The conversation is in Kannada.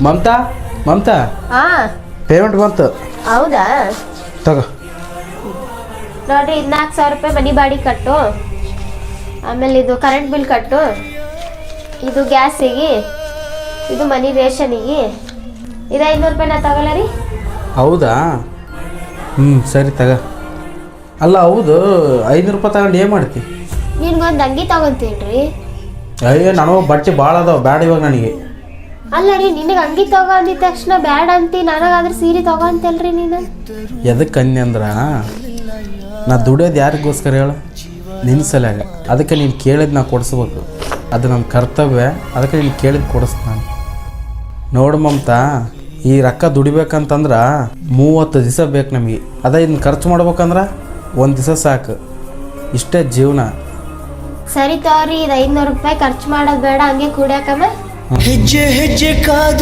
ಮಮತಾ ಮಮತಾ ಹಾ ಪೇಮೆಂಟ್ ಬಂತು ಹೌದಾ ತಗೋ. ನೋಡ್ರಿ 4,000 ರೂಪಾಯಿ ಮನಿ ಬಾಡಿಗೆ ಕಟ್ಟು, ಆಮೇಲೆ ಇದು ಕರೆಂಟ್ ಬಿಲ್ ಕಟ್ಟು, ಇದು ಗ್ಯಾಸಿಗೆ, ಇದು ಮನಿ ರೇಷನಿಗೆ, ಇದು 500 ರೂಪಾಯಿ ನಾ ತಗೊಲ್ಲ ರೀ. ಹೌದಾ ಸರಿ ತಗೋ. ಅಲ್ಲ ಹೌದು 500 ರೂಪಾಯಿ ತಗೊಂಡು ಏನು ಮಾಡ್ತಿ? ನಿನ್ಗೊಂದು ಅಂಗಿ ತಗೊಂತೀನ್ರಿ. ಅಯ್ಯೋ ನನಗೆ ಬಟ್ಟೆ ಭಾಳ ಅದಾವ, ಬ್ಯಾಡ ಇವಾಗ ನನಗೆ. ಅಲ್ಲ ರೀ, ನಿನಗೆ ಅಂಗಿ ತಗೋ ಅಂದಿದ ತಕ್ಷಣ ಬ್ಯಾಡ ಅಂತಿ, ನನಗಾದ್ರೆ ಸೀರೆ ತಗೋ ಅಂತಲ್ರಿ ನೀನು. ಎದಕ್ಕೆ ಅನ್ನಿ ಅಂದ್ರೆ ನಾ ದುಡಿಯೋದು ಯಾರಿಗೋಸ್ಕರ ಹೇಳು? ನಿನ್ನ ಸಲುವಾಗ. ಅದಕ್ಕೆ ನೀನು ಕೇಳಿದ್ ನಾ ಕೊಡಿಸ್ಬೇಕು, ಅದು ನಮ್ಮ ಕರ್ತವ್ಯ. ಅದಕ್ಕೆ ನೀನು ಕೇಳಿದ್ ಕೊಡಿಸ್ ನಾನು. ನೋಡು ಮಮತಾ, ಈ ರೊಕ್ಕ ದುಡಿಬೇಕಂತಂದ್ರೆ 30 ದಿವಸ ಬೇಕು ನಮಗೆ. ಅದೇ ಇದನ್ನ ಖರ್ಚು ಮಾಡ್ಬೇಕಂದ್ರೆ 1 ದಿವಸ ಸಾಕು. ಇಷ್ಟೇ ಜೀವನ. ಸರಿ ತಗೋರಿ, ಇದು 500 ರೂಪಾಯಿ ಖರ್ಚು ಮಾಡೋದು ಬೇಡ, ಹಂಗೆ ಕುಡಿಯಾಕಮ್ಮ. ಹೆಜ್ಜೆ ಹೆಜ್ಜೆ ಕಾದು